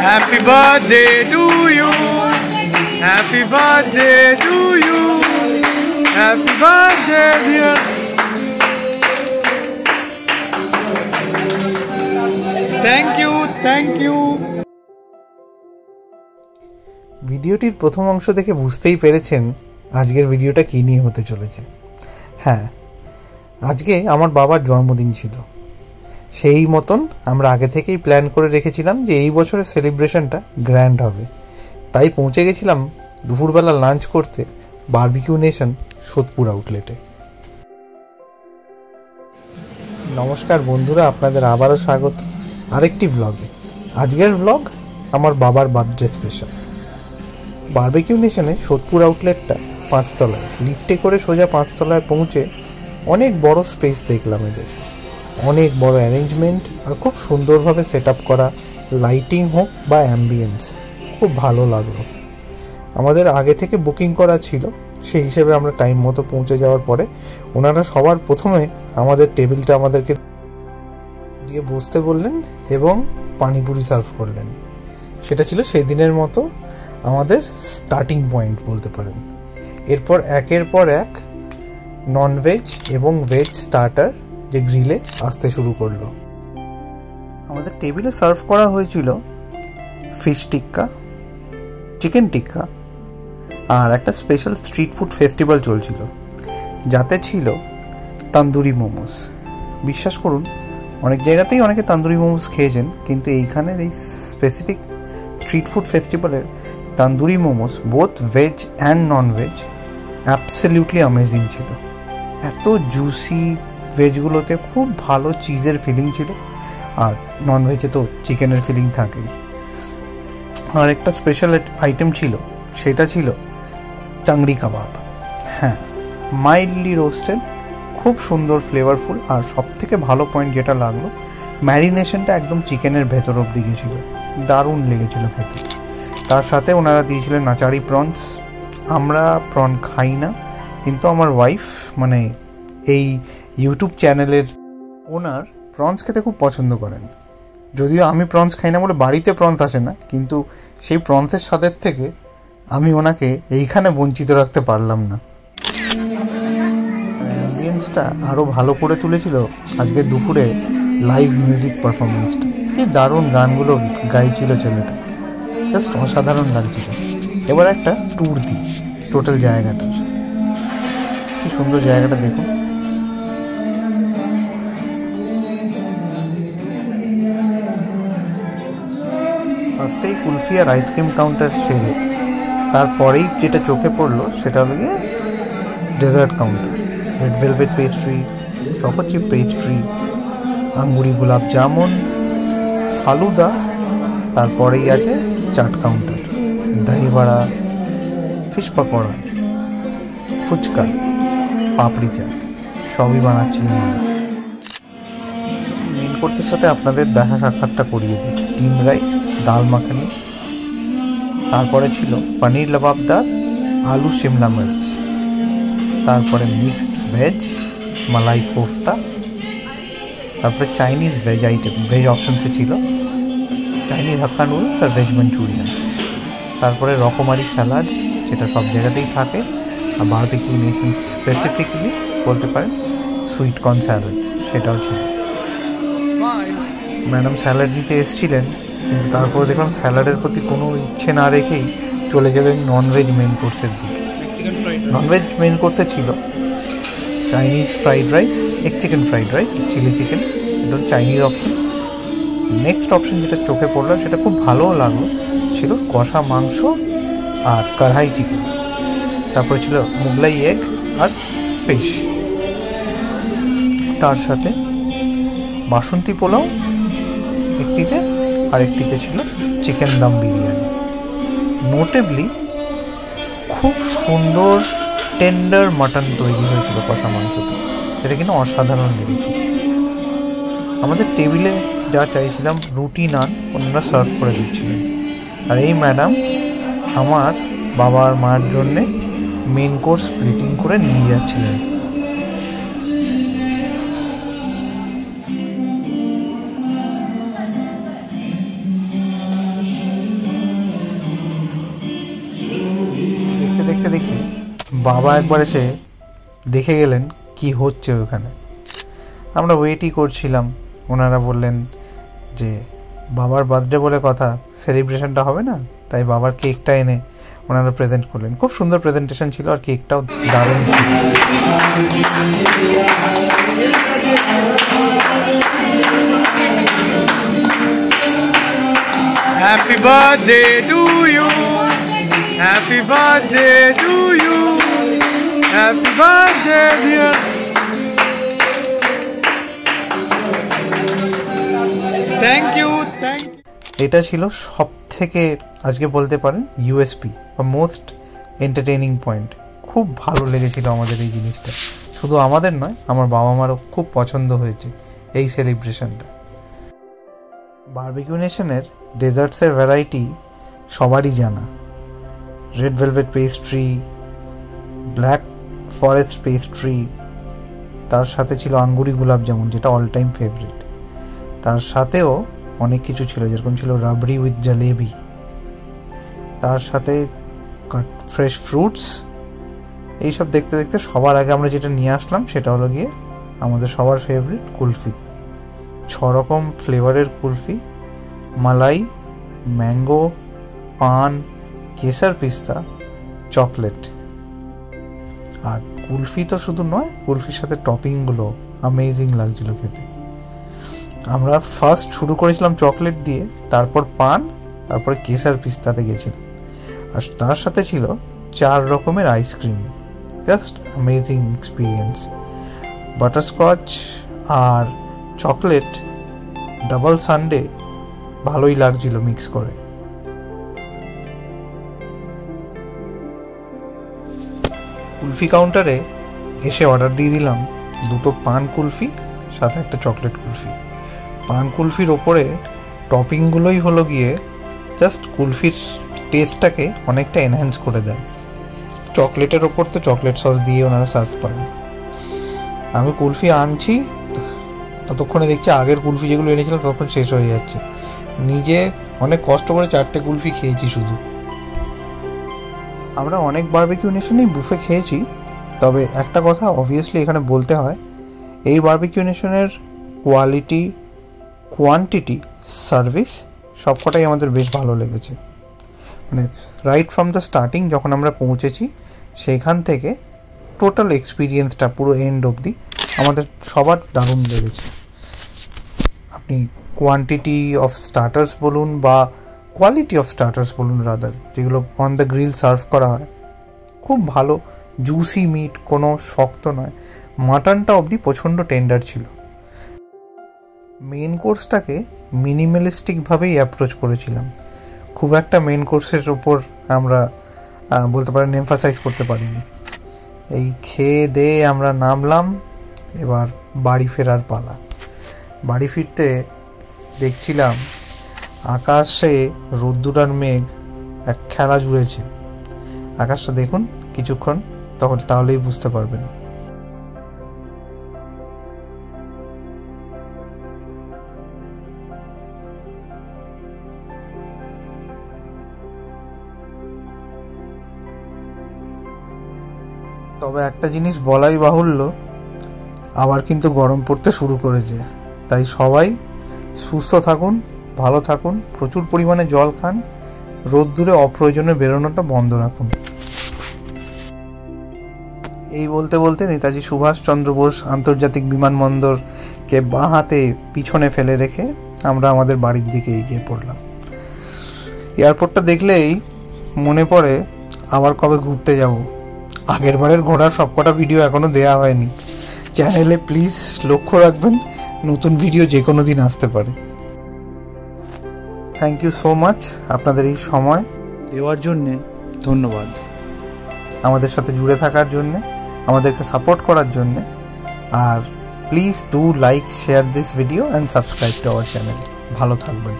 Happy birthday to you. Happy birthday to you. Happy birthday dear. Thank you, thank you. ভিডিওটির প্রথম অংশ দেখে বুঝতেই পেরেছেন আজকের ভিডিওটা কী নিয়ে হতে চলেছে। হ্যাঁ, আজকে আমার বাবার জন্মদিন ছিল। সেই মতন আমরা আগে থেকেই প্ল্যান করে রেখেছিলাম যে এই বছরের সেলিব্রেশনটা গ্র্যান্ড হবে। তাই পৌঁছে গেছিলাম দুপুরবেলা লাঞ্চ করতে বারবিকিউ নেশন সোদপুর আউটলেটে। নমস্কার বন্ধুরা, আপনাদের আবারও স্বাগত আরেকটি ব্লগে। আজকের ব্লগ আমার বাবার বার্থডে স্পেশাল। বারবিকিউ নেশনে সোদপুর আউটলেটটা 5 তলায়, লিফটে করে সোজা 5 তলায় পৌঁছে অনেক বড় স্পেস দেখলাম। এদের অনেক বড় অ্যারেঞ্জমেন্ট আর খুব সুন্দরভাবে সেট আপ করা, লাইটিং হোক বা অ্যাম্বিয়েন্স, খুব ভালো লাগলো। আমাদের আগে থেকে বুকিং করা ছিল, সেই হিসেবে আমরা টাইম মতো পৌঁছে যাওয়ার পরে ওনারা সবার প্রথমে আমাদের টেবিলটা আমাদেরকে দিয়ে বসতে বললেন এবং পানিপুরি সার্ভ করলেন। সেটা ছিল সেদিনের মতো আমাদের স্টার্টিং পয়েন্ট বলতে পারেন। এরপর একের পর এক ননভেজ এবং ভেজ স্টার্টার যে গ্রিলে আসতে শুরু করলো। আমাদের টেবিলে সার্ভ করা হয়েছিল ফিশ টিক্কা, চিকেন টিক্কা আর একটা স্পেশাল স্ট্রিট ফুড ফেস্টিভ্যাল চলছিল, যাতে ছিল তান্দুরি মোমোস। বিশ্বাস করুন, অনেক জায়গাতেই অনেকে তান্দুরি মোমোস খেয়েছেন, কিন্তু এইখানের এই স্পেসিফিক স্ট্রিট ফুড ফেস্টিভ্যালের tandoori momos both veg and non veg absolutely amazing ছিল। এত জুসি, ভেজগুলোতে খুব ভালো চিজের ফিলিং ছিল, আর নন ভেজে তো চিকেনের ফিলিং থাকেই। আর একটা স্পেশাল আইটেম ছিল, সেটা ছিল টাংরি কাবাব। হ্যাঁ, মাইল্ডলি রোস্টেড, খুব সুন্দর ফ্লেভারফুল। আর সব থেকে ভালো পয়েন্ট যেটা লাগলো, ম্যারিনেশনটা একদম চিকেনের ভেতর অব্দি গেছিল, দারুণ লেগেছিল খেতে। তার সাথে ওনারা দিয়েছিলেন নাচারি প্রনস। আমরা প্রন খাই না, কিন্তু আমার ওয়াইফ, মানে এই ইউটিউব চ্যানেলের ওনার, প্রনস খেতে খুব পছন্দ করেন। যদিও আমি প্রনস খাই না বলে বাড়িতে প্রনস আসে না, কিন্তু সেই প্রনসের স্বাদের থেকে আমি ওনাকে এইখানে বঞ্চিত রাখতে পারলাম না। অ্যাম্বিয়েন্সটা আরও ভালো করে তুলেছিল আজকে দুপুরে লাইভ মিউজিক পারফরমেন্সটা। কি দারুণ গানগুলো গাইছিল ছেলেটা, জাস্ট অসাধারণ লাগছিল। এবার একটা ট্যুর দিই টোটাল জায়গাটা। কি সুন্দর জায়গাটা দেখুন। ফার্স্টেই কুলফি আর আইসক্রিম কাউন্টার সেরে তারপরেই যেটা চোখে পড়লো সেটা হলো গিয়ে dessert counter. Red velvet pastry, choco chip pastry, angoori gulab jamun, falooda, তারপরেই আছে চাট কাউন্টার, দহি বড়া, ফিশ পকোড়া, ফুচকা, পাপড়ি চাট, সবই বানাচ্ছিলেন। মেন কোর্সের সাথে আপনাদের দেখা সাক্ষাৎটা করিয়ে দিই। স্টিম রাইস, ডাল মাখানি, তারপরে ছিল পনির লবাবদার, আলু শিমলা মির্চ, তারপরে মিক্সড ভেজ, মালাই কোফতা, তারপরে চাইনিজ ভেজ আইটেম, ভেজ অপশনসে ছিল চাইনিজ হাক্কা নুডলস আর ভেজ মাঞ্চুরিয়ান, তারপরে রকমারি স্যালাড, যেটা সব জায়গাতেই থাকে, আর বারবিকিউ নেশন স্পেসিফিকলি বলতে পারেন সুইট কর্ন স্যালাড, সেটাও ছিল। ম্যাডাম স্যালাড নিতে এসেছিলেন, কিন্তু তারপরে দেখলাম স্যালাডের প্রতি কোনো ইচ্ছে না রেখেই চলে গেলেন ননভেজ মেন কোর্সের দিকে। ননভেজ মেন কোর্সে ছিল Chinese fried rice, egg chicken fried rice, chilli chicken, এটা চাইনিজ অপশন। নেক্সট অপশন যেটা চোখে পড়লো, সেটা খুব ভালোও লাগলো, ছিল কষা মাংস আর কড়াই চিকেন। তারপরে ছিল মুগলাই এগ আর ফিশ, তার সাথে বাসন্তী পোলাও একটিতে, আর একটিতে ছিল চিকেন দম বিরিয়ানি। নোটেবলি খুব সুন্দর টেন্ডার মাটন তৈরি হয়েছিল কষা মাংসতে, এটা কিন্তু অসাধারণ লেগেছিল। আমাদের টেবিলে যা চাইছিলাম, রুটি নান ওনারা সার্ভ করে দিচ্ছিলেন। আর এই ম্যাডাম আমার বাবা আর মায়ের জন্যে মেন কোর্স প্লেটিং করে নিয়ে যাচ্ছিলেন। বাবা একবার এসে দেখে গেলেন কি হচ্ছে ওখানে। আমরা ওয়েটই করছিলাম, ওনারা বললেন যে বাবার বার্থডে বলে কথা, সেলিব্রেশনটা হবে না, তাই বাবার কেকটা এনে ওনারা প্রেজেন্ট করলেন। খুব সুন্দর প্রেজেন্টেশন ছিল আর কেকটাও দারুণ ছিল। Happy birthday to you. Happy birthday to you. Happy birthday dear. Thank you. এটা ছিল সব থেকে আজকে বলতে পারেন ইউএসপি বা মোস্ট এন্টারটেইনিং পয়েন্ট। খুব ভালো লেগেছিল আমাদের এই জিনিসটা, শুধু আমাদের নয়, আমার বাবা মারও খুব পছন্দ হয়েছে এই সেলিব্রেশনটা। বারবিকিউ নেশনের ডেজার্টসের ভ্যারাইটি সবারই জানা। Red velvet pastry, black forest pastry, তার সাথে ছিল আঙ্গুরি গুলাব জামুন, যেটা অল টাইম ফেভারিট। তার সাথেও অনেক কিছু ছিল, যেরকম ছিল রাবড়ি উইথ জালেবি, তার সাথে ফ্রেশ ফ্রুটস। এইসব দেখতে দেখতে সবার আগে আমরা যেটা নিয়ে আসলাম সেটা হলো গিয়ে আমাদের সবার ফেভারিট কুলফি। 6 রকম ফ্লেভারের কুলফি, মালাই, ম্যাঙ্গো, পান, কেসার পিস্তা, চকলেট। আর কুলফি তো শুধু নয়, কুলফির সাথে টপিংগুলো অ্যামেজিং লাগছিল খেতে। আমরা ফার্স্ট শুরু করেছিলাম চকলেট দিয়ে, তারপর পান, তারপরে কেসার পিস্তাতে গেছিলাম। আর তার সাথে ছিল 4 রকমের ice cream. Just amazing experience. Butterscotch আর চকলেট ডাবল সানডে ভালোই লাগছিল মিক্স করে। কুলফি কাউন্টারে এসে অর্ডার দিয়ে দিলাম 2টো পান কুলফি, সাথে একটা চকলেট কুলফি। পান কুলফির ওপরে টপিংগুলোই হলো গিয়ে জাস্ট কুলফির টেস্টটাকে অনেকটা এনহ্যান্স করে দেয়। চকলেটের ওপর তো চকলেট সস দিয়ে ওনারা সার্ভ করেন। আমি কুলফি আনছি, ততক্ষণে দেখছি আগের কুলফি যেগুলো এনেছিলাম ততক্ষণ শেষ হয়ে যাচ্ছে। নিজে অনেক কষ্ট করে 4টে কুলফি খেয়েছি শুধু। আমরা অনেক বারবিকিউ নেশনেই বুফে খেয়েছি, তবে একটা কথা অবভিয়াসলি এখানে বলতে হয়, এই বারবিকিউ নেশনের কোয়ালিটি, কোয়ান্টিটি, সার্ভিস সবকটাই আমাদের বেশ ভালো লেগেছে। মানে রাইট ফ্রম দ্য স্টার্টিং যখন আমরা পৌঁছেছি সেইখান থেকে টোটাল এক্সপিরিয়েন্সটা পুরো এন্ড অবধি আমাদের সবার দারুণ লেগেছে। আপনি কোয়ান্টিটি অফ স্টার্টার্স বলুন বা কোয়ালিটি অফ স্টার্টার্স বলুন রাদার, যেগুলো অন দ্য গ্রিল সার্ভ করা হয়, খুব ভালো জুসি মিট, কোনো শক্ত নয়। মাটনটা অবধি প্রচণ্ড টেন্ডার ছিল। মেন কোর্সটাকে মিনিমালিস্টিকভাবেই অ্যাপ্রোচ করেছিলাম। খুব একটা মেন কোর্সের ওপর আমরা বলতে পারেন এমফাসাইজ করতে পারিনি। এই খেয়ে দিয়ে আমরা নামলাম, এবার বাড়ি ফেরার পালা। বাড়ি ফিরতে দেখছিলাম আকাশে রোদ্দুর আর মেঘ এক খেলা জুড়েছে। আকাশটা দেখুন কিছুক্ষণ, তাহলেই বুঝতে পারবেন। তবে একটা জিনিস বলাই বাহুল্য, আবার কিন্তু গরম পড়তে শুরু করেছে। তাই সবাই সুস্থ থাকুন, ভালো থাকুন, প্রচুর পরিমাণে জল খান, রোদ্দুরে অপ্রয়োজনে বেরোনোটা বন্ধ রাখুন। এই বলতে বলতে নেতাজি সুভাষচন্দ্র বোস আন্তর্জাতিক বিমানবন্দরকে বাঁ হাতে পিছনে ফেলে রেখে আমরা আমাদের বাড়ির দিকে এগিয়ে পড়লাম। এয়ারপোর্টটা দেখলেই মনে পড়ে আবার কবে ঘুরতে যাব। আগের বারের ঘোরার সবকটা ভিডিও এখনও দেওয়া হয়নি। চ্যানেলে প্লিজ লক্ষ্য রাখবেন, নতুন ভিডিও যে কোনো দিন আসতে পারে। থ্যাংক ইউ সো মাচ, আপনাদের এই সময় দেওয়ার জন্যে ধন্যবাদ। আমাদের সাথে জুড়ে থাকার জন্যে, আমাদেরকে সাপোর্ট করার জন্যে। আর please do like, share this video and subscribe to our channel. ভালো থাকবেন।